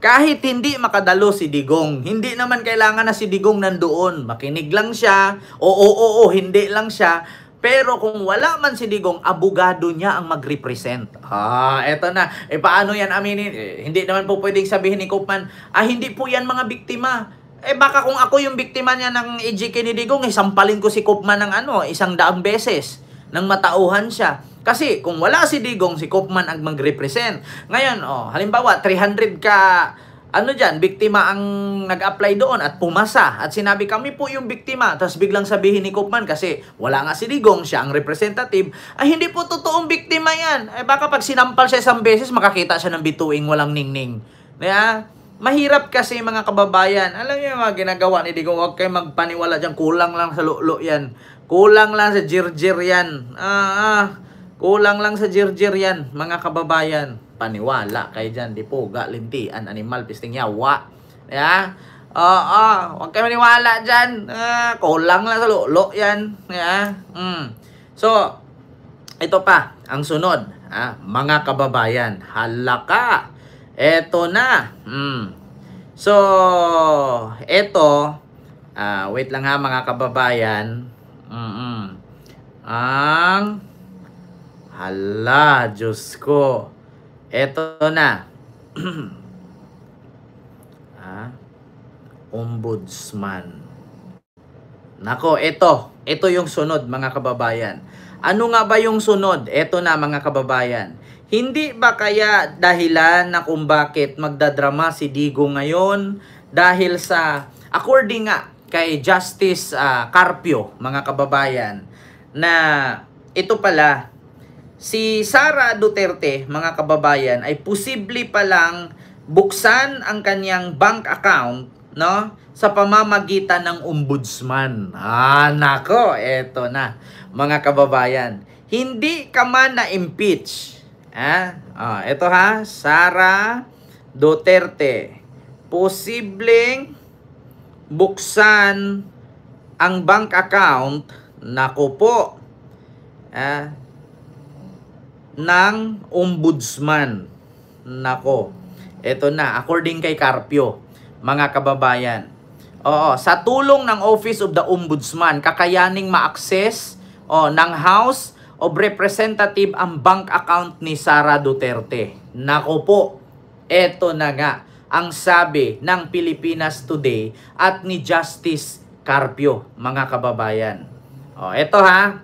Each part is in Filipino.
kahit hindi makadalo si Digong, hindi naman kailangan na si Digong nandoon. Makinig lang siya, oo, hindi lang siya. Pero kung wala man si Digong, abogado niya ang mag-represent. Eto na. Paano yan aminin? Hindi naman po pwedeng sabihin ni Koopman, hindi po yan mga biktima. Baka kung ako yung biktima niya ng EJK ni Digong, sampalin ko si Koopman ng 100 beses nang matauhan siya. Kasi kung wala si Digong, si Koopman ang mag-represent. Ngayon, halimbawa, 300 ka biktima ang nag-apply doon at pumasa. At sinabi, kami po yung biktima. Tapos biglang sabihin ni Koopman, kasi wala nga si Digong, siya ang representative, hindi po totoong biktima yan. Baka pag sinampal siya 1 beses, makakita siya ng bituing walang ningning. Mahirap kasi mga kababayan. Alam niyo yung mga ginagawa ni Digong, huwag kayo magpaniwala dyan. Kulang lang sa lulo yan. Kulang lang sa jirjir yan. Kulang lang sa jirjir yan, mga kababayan. Paniwala kayo dyan. Dipuga, lintian, animal, pisting yawa. Huwag kayo maniwala dyan. Kulang lang sa lulo yan. So, ito pa, ang sunod. Mga kababayan, halaka. Eto na. So, eto, wait lang ha mga kababayan. Hala, Diyos ko. Eto na. Ombudsman. Nako, ito yung sunod mga kababayan. Ano nga ba yung sunod? Eto na mga kababayan. Hindi ba kaya dahilan na kung bakit magdadrama si Digong ngayon dahil sa, according nga kay Justice Carpio, mga kababayan, na ito pala, si Sara Duterte, mga kababayan, ay posible palang buksan ang kanyang bank account, no, sa pamamagitan ng ombudsman. Nako, eto na, mga kababayan. Hindi ka man na-impeach. Ito ha, Sara Duterte, posibleng buksan ang bank account, nako po, ng ombudsman. Nako, ito na, according kay Carpio, mga kababayan. Sa tulong ng Office of the Ombudsman, kakayaning ma-access ng House of Representative ang bank account ni Sara Duterte. Nako po, eto na nga ang sabi ng Pilipinas Today at ni Justice Carpio, mga kababayan. Eto ha,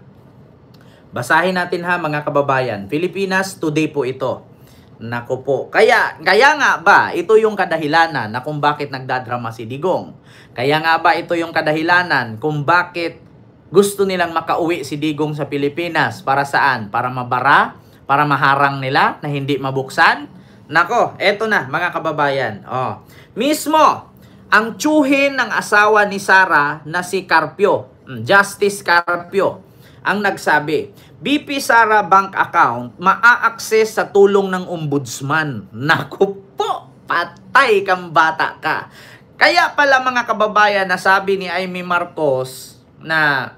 basahin natin ha mga kababayan. Pilipinas Today po ito. Nako po, kaya nga ba ito yung kadahilanan na kung bakit nagdadrama si Digong? Kaya nga ba ito yung kadahilanan kung bakit gusto nilang makauwi si Digong sa Pilipinas? Para saan? Para mabara? Para maharang nila na hindi mabuksan? Nako, eto na mga kababayan. Mismo, ang tsuhin ng asawa ni Sara na si Carpio, Justice Carpio, ang nagsabi, BP Sara bank account maa-access sa tulong ng ombudsman. Nako po, patay kang bata ka. Kaya pala mga kababayan, nasabi ni Amy Marcos na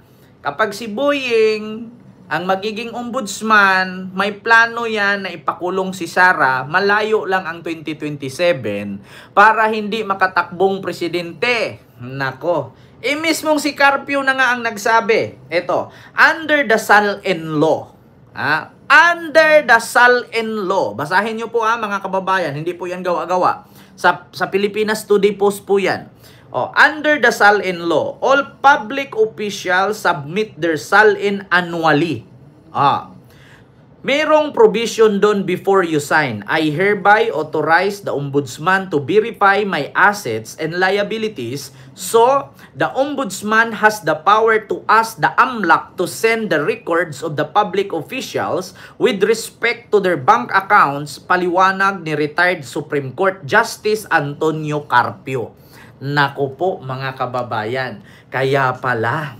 kapag si Boying ang magiging ombudsman, may plano yan na ipakulong si Sara, malayo lang ang 2027 para hindi makatakbong presidente. Nako, mismong si Carpio na nga ang nagsabi. Ito, under the Sal-in-Law. Under the Sal-in-Law. Basahin nyo po mga kababayan, hindi po yan gawa-gawa. Sa Pilipinas Today Post po yan. Under the Sal-in-Law, all public officials submit their Sal-in annually. Merong provision doon before you sign. I hereby authorize the ombudsman to verify my assets and liabilities. So, the ombudsman has the power to ask the AMLAC to send the records of the public officials with respect to their bank accounts, paliwanag ni retired Supreme Court Justice Antonio Carpio. Naku po mga kababayan, kaya pala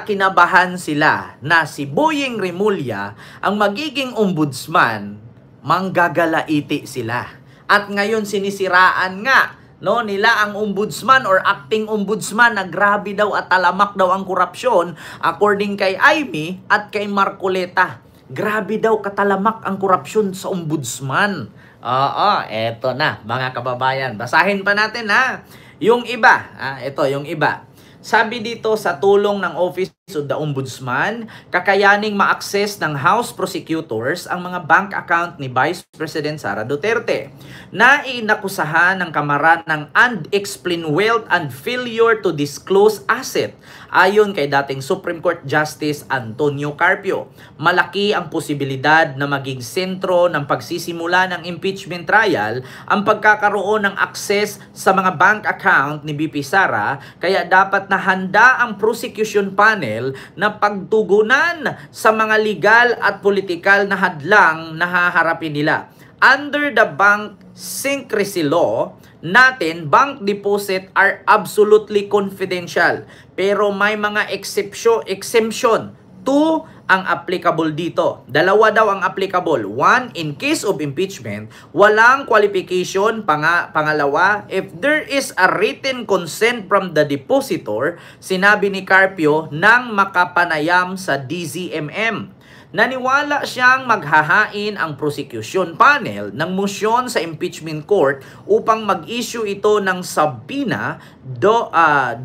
kinabahan sila na si Boying Rimulya ang magiging ombudsman, manggagalaiti sila. At ngayon sinisiraan nga nila ang ombudsman or acting ombudsman na grabe daw at talamak daw ang korupsyon according kay Amy at kay Marcoleta. Grabe daw katalamak ang korupsyon sa ombudsman. Oo, eto na mga kababayan. Basahin pa natin ha. Yung iba, ito yung iba. Sabi dito sa tulong ng Office of the Ombudsman, kakayaning ma-access ng House Prosecutors ang mga bank account ni Vice President Sara Duterte na inakusahan ng Kamara ng unexplained wealth and failure to disclose asset. Ayon kay dating Supreme Court Justice Antonio Carpio, malaki ang posibilidad na maging sentro ng pagsisimula ng impeachment trial ang pagkakaroon ng access sa mga bank account ni BP Sara, kaya dapat na handa ang prosecution panel na pagtugunan sa mga legal at politikal na hadlang na haharapin nila. Under the bank secrecy law natin, bank deposit are absolutely confidential. Pero may mga exemption to ang applicable dito. Dalawa daw ang applicable. One, in case of impeachment, walang qualification. Pangalawa, if there is a written consent from the depositor, sinabi ni Carpio, nang makapanayam sa DZMM. Naniwala siyang maghahain ang prosecution panel ng motion sa impeachment court upang mag-issue ito ng subpoena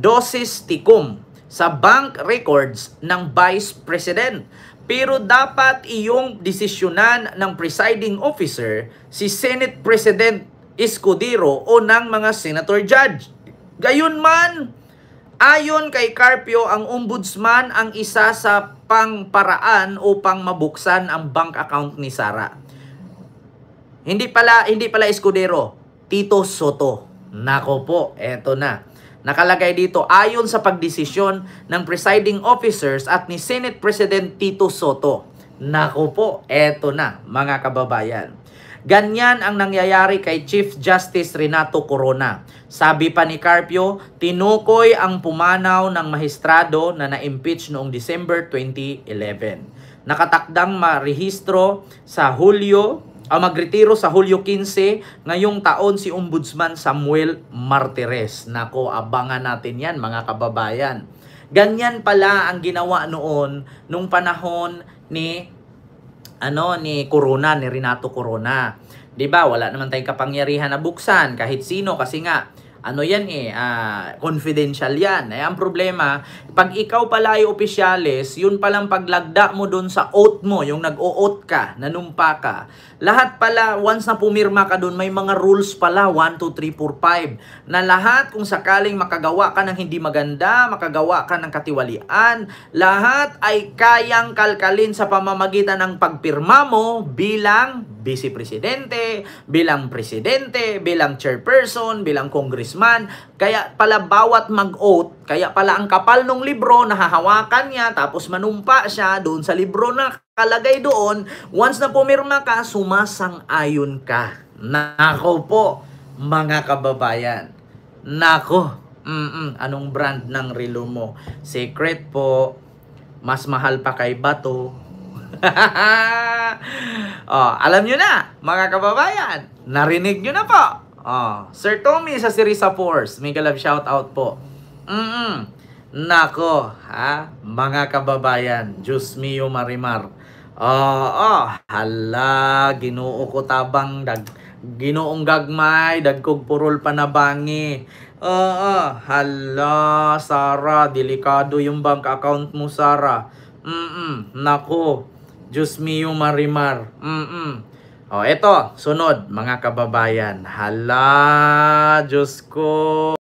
dosis ticum sa bank records ng Vice President. Pero dapat iyong desisyonan ng presiding officer, si Senate President Escudero o ng mga senator judge. Gayunman, ayon kay Carpio, ang ombudsman ang isa sa pangparaan upang mabuksan ang bank account ni Sara. Hindi pala Escudero, Tito Soto. Nako po, eto na. Nakalagay dito, ayon sa pagdesisyon ng presiding officers at ni Senate President Tito Soto. Nako po, eto na mga kababayan. Ganyan ang nangyayari kay Chief Justice Renato Corona. Sabi pa ni Carpio, tinukoy ang pumanaw ng mahistrado na na-impeach noong December 2011. Nakatakdang marehistro sa magretiro sa Hulyo 15 ngayong taon si Ombudsman Samuel Martires. Nako, abangan natin yan mga kababayan. Ganyan pala ang ginawa noon nung panahon ni Corona, ni Renato Corona. 'Di ba? Wala naman tayong kapangyarihan na buksan kahit sino kasi nga confidential yan. Ang problema, pag ikaw pala ay opisyalis, yun palang paglagda mo dun sa oath mo, yung nag-o-oath ka, nanumpa ka. Lahat pala, once na pumirma ka dun, may mga rules pala, 1, 2, 3, 4, 5, na lahat kung sakaling makagawa ka ng hindi maganda, makagawa ka ng katiwalian, lahat ay kayang kalkalin sa pamamagitan ng pagpirma mo bilang Vice Presidente, bilang Presidente, bilang Chairperson, bilang Congressman. Kaya pala bawat mag-oath, kaya pala ang kapal ng libro, nahahawakan niya, tapos manumpa siya doon sa libro na kalagay doon. Once na pumirma ka, sumasang-ayon ka. Nako po, mga kababayan. Nako, anong brand ng relo mo? Secret po, mas mahal pa kay Bato. Alam nyo na, mga kababayan. Narinig nyo na po. Sir Tommy sa Sirisa Force, mega love shout out po. Nako, mga kababayan, Diyos mio Marimar. Hala, Ginoo ko tabang Ginoong gagmay, dagkog purol panabangi. Hala, Sara, delikado yung bank account mo, Sara. Nako, Diyos mio Marimar. Eto, sunod mga kababayan. Hala, Diyos ko.